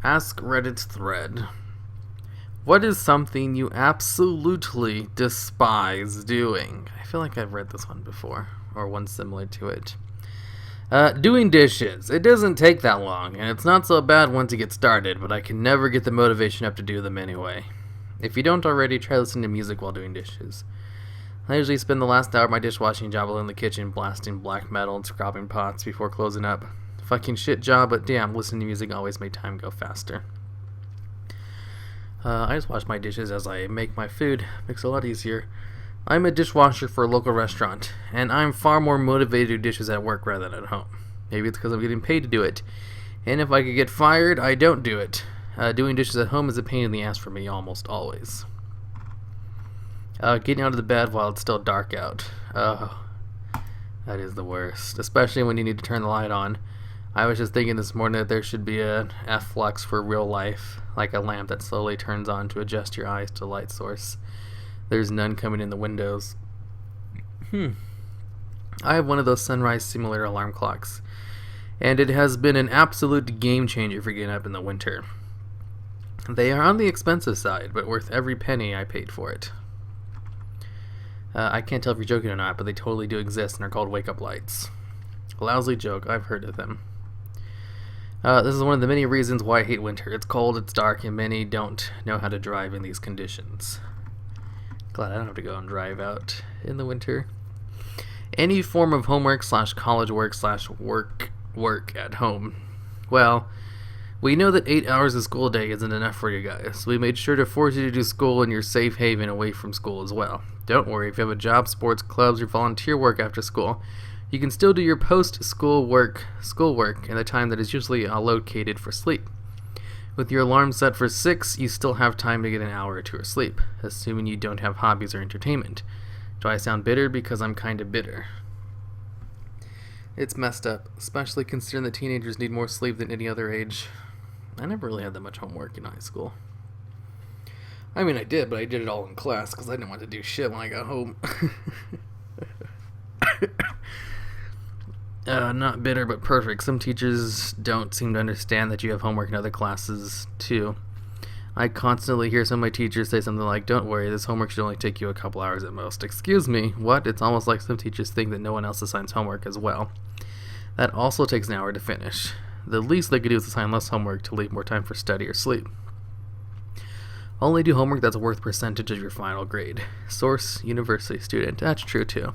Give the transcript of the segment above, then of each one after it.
Askreddit thread. What is something you absolutely despise doing? I feel like I've read this one before, or one similar to it. Doing dishes. It doesn't take that long, and it's not so bad once you get started, but I can never get the motivation up to do them anyway. If you don't already, try listening to music while doing dishes. I usually spend the last hour of my dishwashing job alone in the kitchen blasting black metal and scrubbing pots before closing up. Fucking shit job, but damn, listening to music always made time go faster. I just wash my dishes as I make my food. Makes it a lot easier. I'm a dishwasher for a local restaurant, and I'm far more motivated to do dishes at work rather than at home. Maybe it's because I'm getting paid to do it. And if I could get fired, I don't do it. Doing dishes at home is a pain in the ass for me almost always. Getting out of the bed while it's still dark out. Oh, that is the worst. Especially when you need to turn the light on. I was just thinking this morning that there should be an F-flux for real life, like a lamp that slowly turns on to adjust your eyes to light source. There's none coming in the windows. I have one of those sunrise simulator alarm clocks, and it has been an absolute game changer for getting up in the winter. They are on the expensive side, but worth every penny I paid for it. I can't tell if you're joking or not, but they totally do exist and are called wake-up lights. Lousy joke, I've heard of them. This is one of the many reasons why I hate winter. It's cold, it's dark, and many don't know how to drive in these conditions. Glad I don't have to go and drive out in the winter. Any form of homework / college work / work at home. Well, we know that 8 hours of school a day isn't enough for you guys. We made sure to force you to do school in your safe haven away from school as well. Don't worry, if you have a job, sports, clubs, or volunteer work after school, you can still do your post-school schoolwork in the time that is usually allocated for sleep. With your alarm set for 6, you still have time to get an hour or two of sleep, assuming you don't have hobbies or entertainment. Do I sound bitter? Because I'm kinda bitter. It's messed up, especially considering that teenagers need more sleep than any other age. I never really had that much homework in high school. I mean, I did, but I did it all in class because I didn't want to do shit when I got home. Not bitter, but perfect. Some teachers don't seem to understand that you have homework in other classes, too. I constantly hear some of my teachers say something like, "Don't worry, this homework should only take you a couple hours at most." Excuse me, what? It's almost like some teachers think that no one else assigns homework as well. That also takes an hour to finish. The least they could do is assign less homework to leave more time for study or sleep. Only do homework that's worth percentage of your final grade. Source, university student. That's true, too.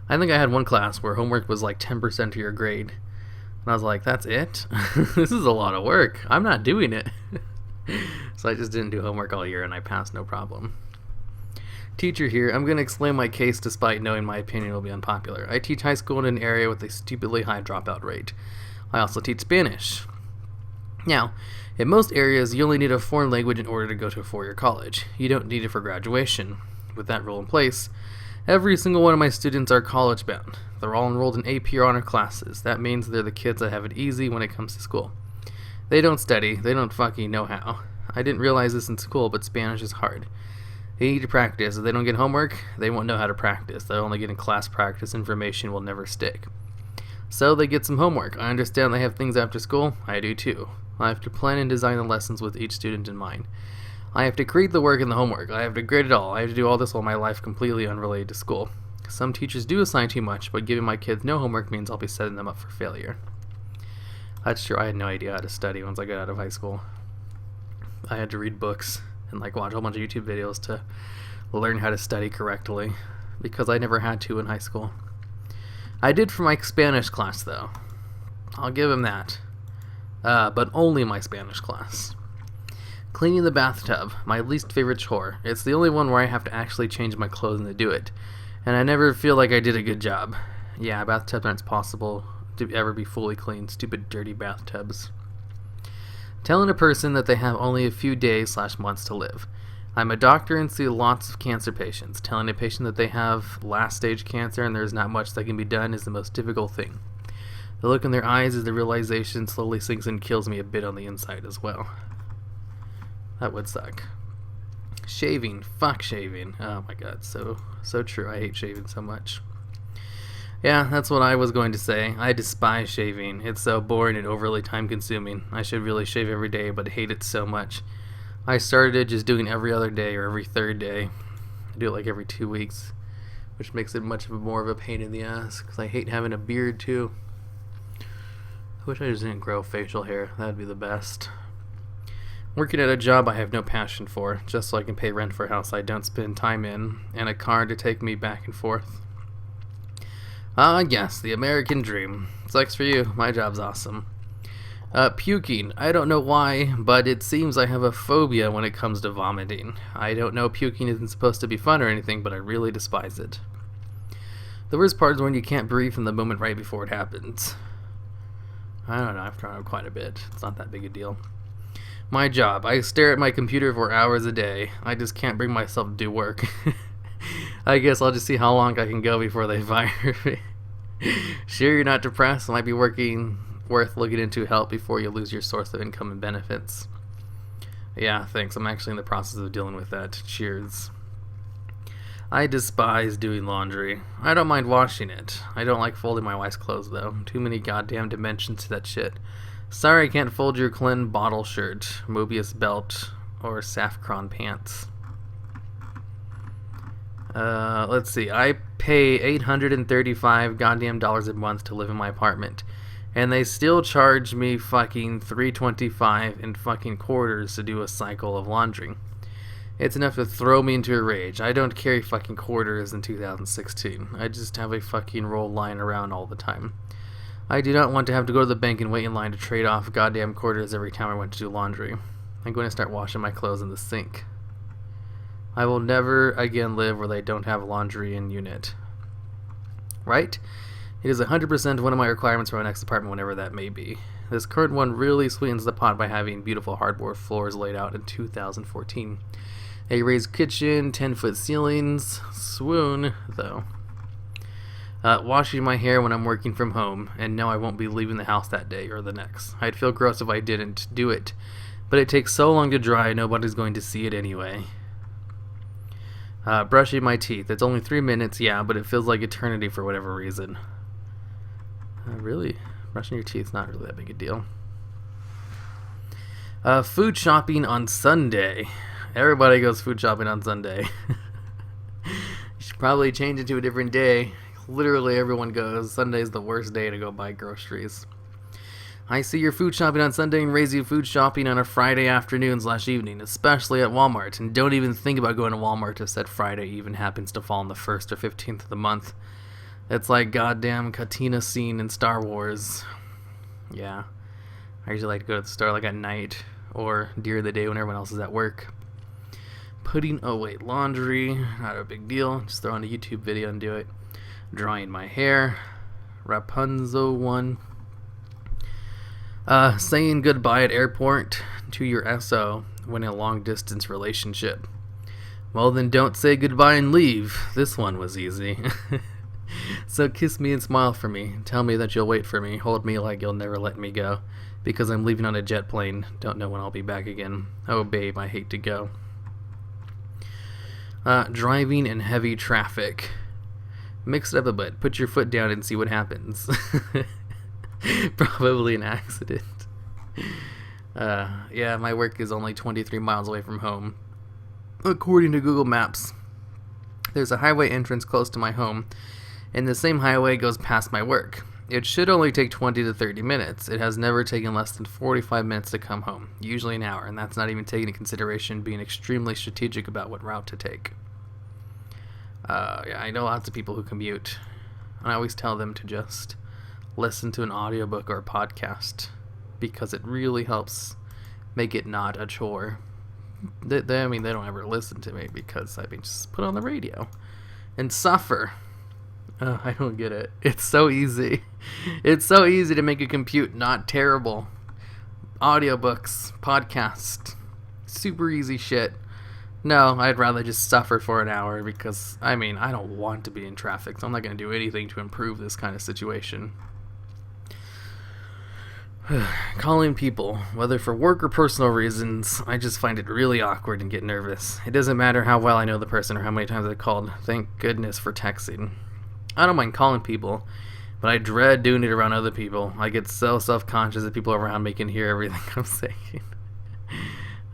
I think I had one class where homework was like 10% of your grade. And I was like, that's it? This is a lot of work. I'm not doing it. So I just didn't do homework all year and I passed no problem. Teacher here. I'm going to explain my case despite knowing my opinion will be unpopular. I teach high school in an area with a stupidly high dropout rate. I also teach Spanish. Now, in most areas, you only need a foreign language in order to go to a four-year college. You don't need it for graduation. With that rule in place, every single one of my students are college-bound. They're all enrolled in AP or honor classes. That means they're the kids that have it easy when it comes to school. They don't study. They don't fucking know how. I didn't realize this in school, but Spanish is hard. They need to practice. If they don't get homework, they won't know how to practice. They'll only get in class practice. Information will never stick. So they get some homework. I understand they have things after school. I do too. I have to plan and design the lessons with each student in mind. I have to create the work and the homework. I have to grade it all. I have to do all this while my life completely unrelated to school. Some teachers do assign too much, but giving my kids no homework means I'll be setting them up for failure. That's true. I had no idea how to study once I got out of high school. I had to read books and watch a whole bunch of YouTube videos to learn how to study correctly because I never had to in high school. I did for my Spanish class, though. I'll give him that. But only my Spanish class. Cleaning the bathtub, my least favorite chore. It's the only one where I have to actually change my clothing to do it. And I never feel like I did a good job. Yeah, bathtubs aren't possible to ever be fully clean. Stupid, dirty bathtubs. Telling a person that they have only a few days / months to live. I'm a doctor and see lots of cancer patients. Telling a patient that they have last stage cancer and there's not much that can be done is the most difficult thing. The look in their eyes as the realization slowly sinks and kills me a bit on the inside as well. That would suck. Shaving. Fuck shaving. Oh my god, so true. I hate shaving so much. Yeah, that's what I was going to say. I despise shaving. It's so boring and overly time consuming. I should really shave every day, but hate it so much. I started just doing every other day or every third day. I do it like every 2 weeks, which makes it much more of a pain in the ass, because I hate having a beard too. I wish I just didn't grow facial hair. That'd be the best. Working at a job I have no passion for, just so I can pay rent for a house I don't spend time in, and a car to take me back and forth. Yes, the American dream. Sucks for you. My job's awesome. Puking. I don't know why, but it seems I have a phobia when it comes to vomiting. I don't know puking isn't supposed to be fun or anything, but I really despise it. The worst part is when you can't breathe from the moment right before it happens. I don't know, I've tried it quite a bit. It's not that big a deal. My job. I stare at my computer for hours a day. I just can't bring myself to do work. I guess I'll just see how long I can go before they fire me. Sure, you're not depressed. It might be worth looking into help before you lose your source of income and benefits. Yeah, thanks. I'm actually in the process of dealing with that. Cheers. I despise doing laundry. I don't mind washing it. I don't like folding my wife's clothes, though. Too many goddamn dimensions to that shit. Sorry I can't fold your Clinton bottle shirt, Mobius belt, or saffron pants. Let's see. I pay $835 goddamn dollars a month to live in my apartment, and they still charge me fucking $325 in fucking quarters to do a cycle of laundry. It's enough to throw me into a rage. I don't carry fucking quarters in 2016. I just have a fucking roll lying around all the time. I do not want to have to go to the bank and wait in line to trade off goddamn quarters every time I want to do laundry. I'm going to start washing my clothes in the sink. I will never again live where they don't have laundry in unit. Right? It is 100% one of my requirements for my next apartment, whenever that may be. This current one really sweetens the pot by having beautiful hardboard floors laid out in 2014. A raised kitchen, 10-foot ceilings. Swoon, though. Washing my hair when I'm working from home, and no, I won't be leaving the house that day or the next. I'd feel gross if I didn't do it, but it takes so long to dry, nobody's going to see it anyway. Brushing my teeth. It's only 3 minutes, yeah, but it feels like eternity for whatever reason. Really? Brushing your teeth's not really that big a deal. Food shopping on Sunday. Everybody goes food shopping on Sunday. You should probably change it to a different day. Literally everyone goes. Sunday's the worst day to go buy groceries. I see you're food shopping on Sunday and raise you food shopping on a Friday afternoon/evening, especially at Walmart. And don't even think about going to Walmart if said Friday even happens to fall on the 1st or 15th of the month. It's like goddamn Katina scene in Star Wars. Yeah. I usually like to go to the store like at night or during the day when everyone else is at work. Putting away laundry, not a big deal. Just throw on a YouTube video and do it. Drying my hair. Rapunzel 1. Saying goodbye at airport to your SO when in a long distance relationship. Well, then don't say goodbye and leave. This one was easy. So kiss me and smile for me. Tell me that you'll wait for me. Hold me like you'll never let me go. Because I'm leaving on a jet plane. Don't know when I'll be back again. Oh, babe, I hate to go. Driving in heavy traffic. Mix it up a bit. Put your foot down and see what happens. Probably an accident. Yeah, my work is only 23 miles away from home. According to Google Maps, there's a highway entrance close to my home, and the same highway goes past my work. It should only take 20 to 30 minutes. It has never taken less than 45 minutes to come home, usually an hour, and that's not even taking into consideration being extremely strategic about what route to take. Yeah, I know lots of people who commute, and I always tell them to just listen to an audiobook or a podcast, because it really helps make it not a chore. They don't ever listen to me because just put on the radio and suffer. I don't get it. It's so easy. It's so easy to make a commute not terrible. Audiobooks, podcast, super easy shit. No, I'd rather just suffer for an hour because, I don't want to be in traffic, so I'm not going to do anything to improve this kind of situation. Calling people, whether for work or personal reasons, I just find it really awkward and get nervous. It doesn't matter how well I know the person or how many times I've called. Thank goodness for texting. I don't mind calling people, but I dread doing it around other people. I get so self-conscious that people around me can hear everything I'm saying.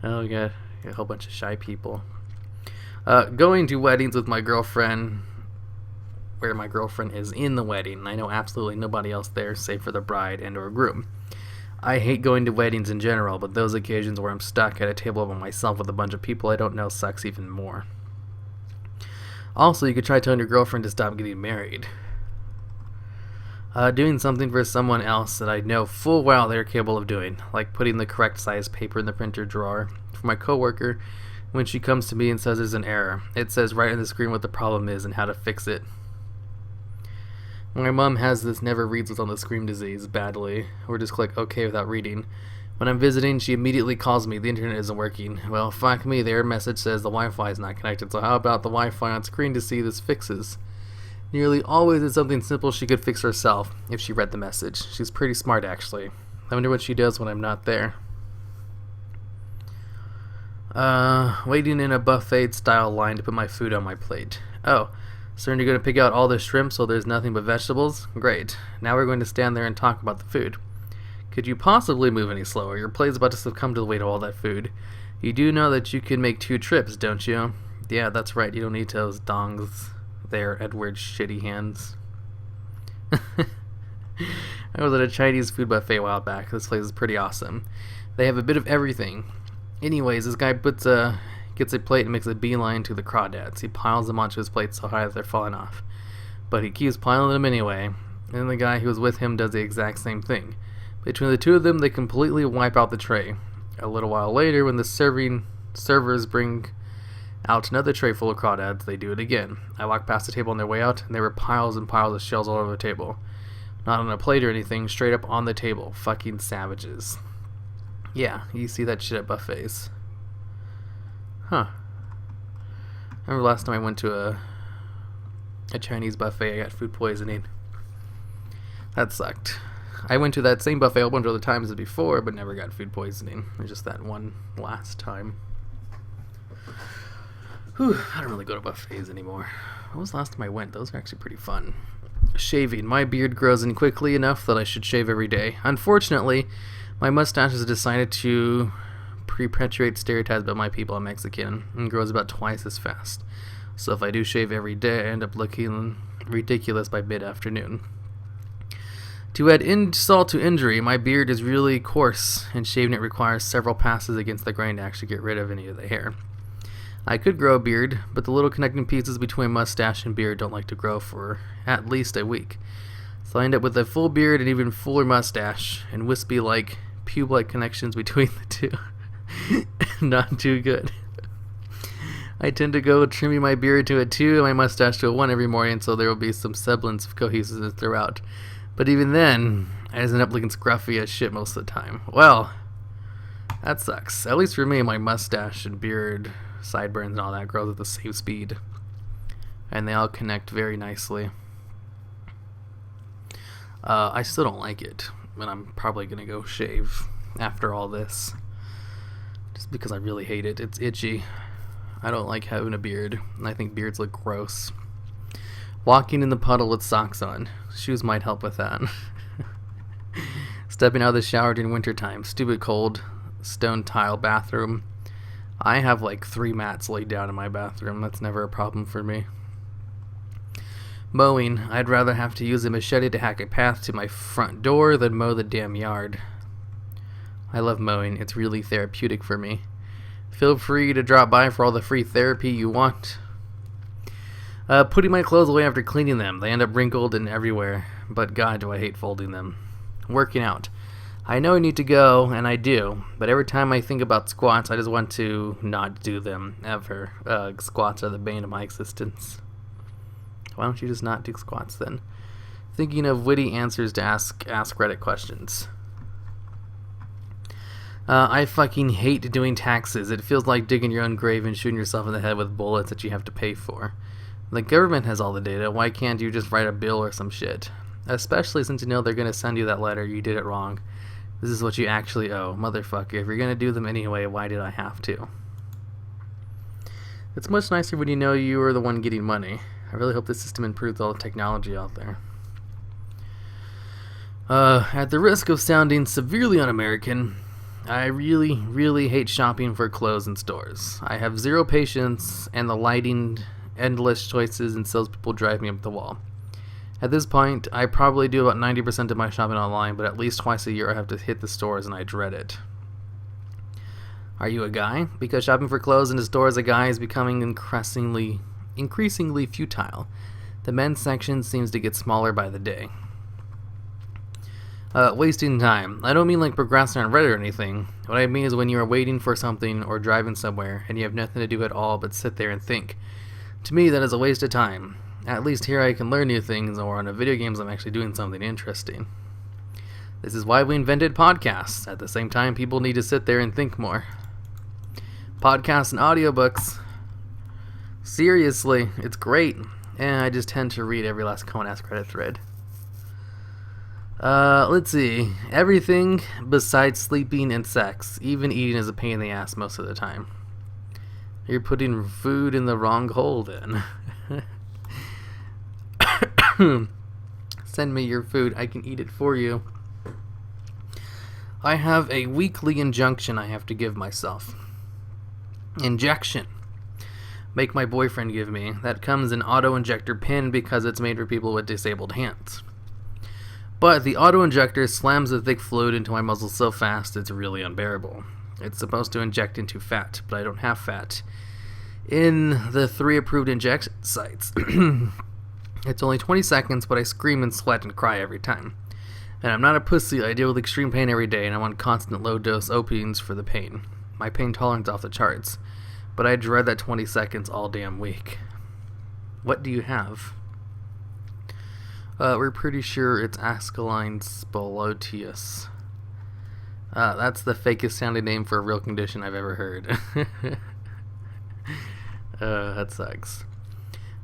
Oh god, a whole bunch of shy people. Going to weddings with my girlfriend, where my girlfriend is in the wedding. I know absolutely nobody else there save for the bride and or groom. I hate going to weddings in general, but those occasions where I'm stuck at a table by myself with a bunch of people I don't know sucks even more. Also, you could try telling your girlfriend to stop getting married. Doing something for someone else that I know full well they're capable of doing, like putting the correct size paper in the printer drawer. For my coworker, when she comes to me and says there's an error, it says right on the screen what the problem is and how to fix it. My mom has this never reads what's on the screen disease badly, or just click OK without reading. When I'm visiting, she immediately calls me, the internet isn't working. Well, fuck me, the error message says the Wi-Fi is not connected, so how about the Wi-Fi on screen to see this fixes? Nearly always it's something simple she could fix herself if she read the message. She's pretty smart, actually. I wonder what she does when I'm not there. Waiting in a buffet-style line to put my food on my plate. Oh, so you're going to pick out all the shrimp so there's nothing but vegetables? Great. Now we're going to stand there and talk about the food. Could you possibly move any slower? Your plate's about to succumb to the weight of all that food. You do know that you can make 2 trips, don't you? Yeah, that's right. You don't need those dongs there, Edward's shitty hands. I was at a Chinese food buffet a while back. This place is pretty awesome. They have a bit of everything. Anyways, this guy gets a plate and makes a beeline to the crawdads. He piles them onto his plate so high that they're falling off. But he keeps piling them anyway. And the guy who was with him does the exact same thing. Between the two of them, they completely wipe out the tray. A little while later, when the servers bring out another tray full of crawdads, they do it again. I walked past the table on their way out, and there were piles and piles of shells all over the table. Not on a plate or anything, straight up on the table. Fucking savages. Yeah, you see that shit at buffets. Huh. I remember last time I went to a Chinese buffet, I got food poisoning. That sucked. I went to that same buffet a bunch of other times as before, but never got food poisoning. It was just that one last time. Whew, I don't really go to buffets anymore. When was the last time I went? Those are actually pretty fun. Shaving. My beard grows in quickly enough that I should shave every day. Unfortunately, my mustache has decided to perpetuate stereotypes about my people are Mexican and grows about twice as fast. So if I do shave every day, I end up looking ridiculous by mid-afternoon. To add insult to injury, my beard is really coarse, and shaving it requires several passes against the grain to actually get rid of any of the hair. I could grow a beard, but the little connecting pieces between mustache and beard don't like to grow for at least a week. So I end up with a full beard and even fuller mustache, and wispy-like, pube-like connections between the two. Not too good. I tend to go trimming my beard to a 2 and my mustache to a 1 every morning, so there will be some semblance of cohesiveness throughout. But even then, I just end up looking scruffy as shit most of the time. Well, that sucks. At least for me, my mustache and beard, sideburns and all that grows at the same speed. And they all connect very nicely. I still don't like it, but I'm probably going to go shave after all this. Just because I really hate it. It's itchy. I don't like having a beard, and I think beards look gross. Walking in the puddle with socks on. Shoes might help with that. Stepping out of the shower during wintertime. Stupid cold. Stone tile bathroom. I have like 3 mats laid down in my bathroom. That's never a problem for me. Mowing. I'd rather have to use a machete to hack a path to my front door than mow the damn yard. I love mowing. It's really therapeutic for me. Feel free to drop by for all the free therapy you want. Putting my clothes away after cleaning them. They end up wrinkled and everywhere. But God, do I hate folding them. Working out. I know I need to go, and I do. But every time I think about squats, I just want to not do them, ever. Squats are the bane of my existence. Why don't you just not do squats, then? Thinking of witty answers to Askreddit questions. I fucking hate doing taxes. It feels like digging your own grave and shooting yourself in the head with bullets that you have to pay for. The government has all the data. Why can't you just write a bill or some shit? Especially since you know they're going to send you that letter. You did it wrong. This is what you actually owe. Motherfucker, if you're going to do them anyway, why did I have to? It's much nicer when you know you are the one getting money. I really hope the system improves all the technology out there. At the risk of sounding severely un-American, I really, really hate shopping for clothes in stores. I have zero patience, and the lighting, endless choices, and salespeople drive me up the wall. At this point, I probably do about 90% of my shopping online, but at least twice a year I have to hit the stores, and I dread it. Are you a guy? Because shopping for clothes in a store as a guy is becoming increasingly futile. The men's section seems to get smaller by the day. Wasting time. I don't mean like procrastinating on Reddit or anything. What I mean is when you are waiting for something or driving somewhere and you have nothing to do at all but sit there and think. To me, that is a waste of time. At least here I can learn new things, or on a video games I'm actually doing something interesting. This is why we invented podcasts. At the same time, people need to sit there and think more. Podcasts and audiobooks. Seriously, it's great. And I just tend to read every last common Askreddit thread. Let's see. Everything besides sleeping and sex. Even eating is a pain in the ass most of the time. You're putting food in the wrong hole then. Send me your food. I can eat it for you. I have a weekly injunction I have to give myself. Injection. Make my boyfriend give me. That comes in auto-injector pin because it's made for people with disabled hands. But the auto-injector slams the thick fluid into my muzzle so fast it's really unbearable. It's supposed to inject into fat, but I don't have fat. In the 3 approved inject sites. It's only 20 seconds, but I scream and sweat and cry every time. And I'm not a pussy. I deal with extreme pain every day, and I'm on constant low-dose opiates for the pain. My pain tolerance is off the charts. But I dread that 20 seconds all damn week. What do you have? We're pretty sure it's Ascaline spondylosis. That's the fakest sounding name for a real condition I've ever heard. That sucks.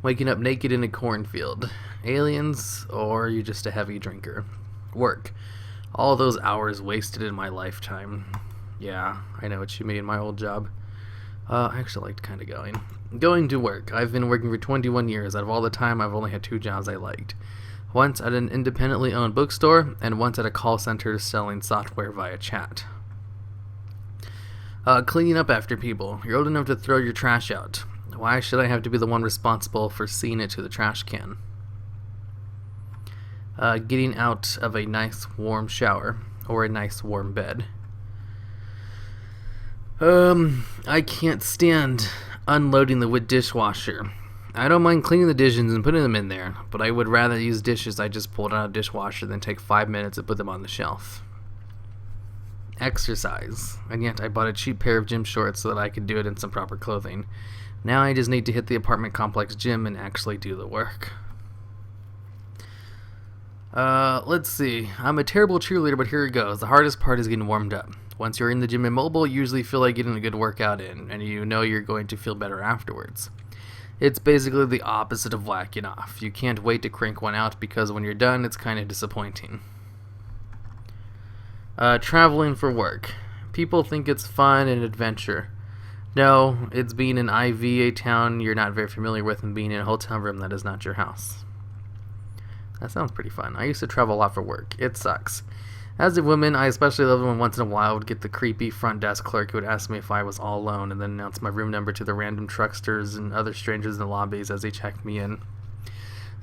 Waking up naked in a cornfield. Aliens, or are you just a heavy drinker? Work. All those hours wasted in my lifetime. Yeah, I know what you mean, my old job. I actually liked kind of going. Going to work. I've been working for 21 years. Out of all the time, I've only had 2 jobs I liked. Once at an independently owned bookstore, and once at a call center selling software via chat. Cleaning up after people. You're old enough to throw your trash out. Why should I have to be the one responsible for seeing it to the trash can? Getting out of a nice warm shower, or a nice warm bed. I can't stand unloading the dishwasher. I don't mind cleaning the dishes and putting them in there, but I would rather use dishes I just pulled out of the dishwasher than take 5 minutes to put them on the shelf. Exercise. And yet I bought a cheap pair of gym shorts so that I could do it in some proper clothing. Now I just need to hit the apartment complex gym and actually do the work. Let's see. I'm a terrible cheerleader, but here it goes. The hardest part is getting warmed up. Once you're in the gym and mobile, you usually feel like getting a good workout in, and you know you're going to feel better afterwards. It's basically the opposite of whacking off. You can't wait to crank one out because when you're done, it's kind of disappointing. Traveling for work. People think it's fun and adventure. No, it's being in IV, a town you're not very familiar with, and being in a hotel room that is not your house. That sounds pretty fun. I used to travel a lot for work. It sucks. As a woman, I especially love when once in a while I would get the creepy front desk clerk who would ask me if I was all alone and then announce my room number to the random trucksters and other strangers in the lobbies as they checked me in.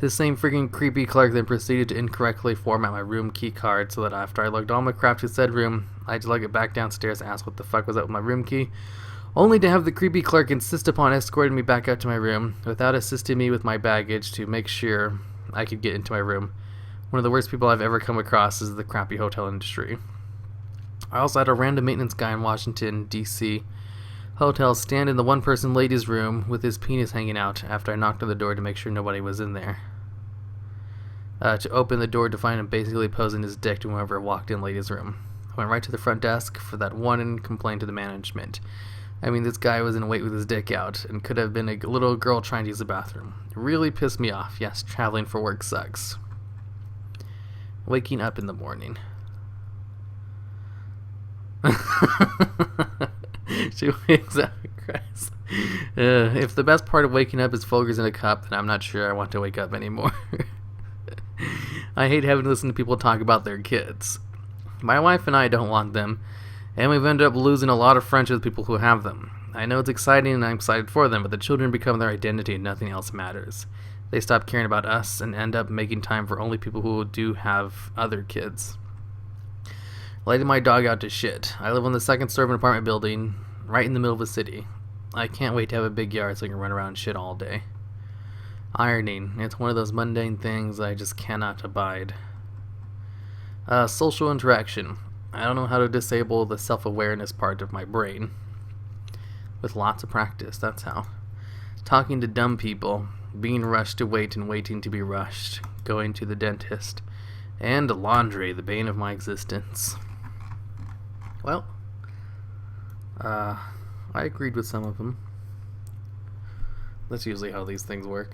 This same freaking creepy clerk then proceeded to incorrectly format my room key card so that after I lugged all my crap to said room, I had to lug it back downstairs and ask what the fuck was up with my room key, only to have the creepy clerk insist upon escorting me back out to my room without assisting me with my baggage to make sure I could get into my room. One of the worst people I've ever come across is the crappy hotel industry. I also had a random maintenance guy in Washington, D.C. hotel stand in the one-person ladies' room with his penis hanging out after I knocked on the door to make sure nobody was in there. To open the door to find him basically posing his dick to whoever walked in ladies' room. I went right to the front desk for that one and complained to the management. I mean, this guy was in wait with his dick out and could have been a little girl trying to use the bathroom. It really pissed me off. Yes, traveling for work sucks. Waking up in the morning. She wakes up and cries. If the best part of waking up is Folgers in a cup, then I'm not sure I want to wake up anymore. I hate having to listen to people talk about their kids. My wife and I don't want them, and we've ended up losing a lot of friendships with people who have them. I know it's exciting and I'm excited for them, but the children become their identity and nothing else matters. They stop caring about us and end up making time for only people who do have other kids. Letting my dog out to shit. I live on the second story of an apartment building, right in the middle of the city. I can't wait to have a big yard so I can run around and shit all day. Ironing. It's one of those mundane things I just cannot abide. Social interaction. I don't know how to disable the self-awareness part of my brain. With lots of practice, that's how. Talking to dumb people, being rushed to wait and waiting to be rushed, going to the dentist, and laundry, the bane of my existence. Well, I agreed with some of them. That's usually how these things work.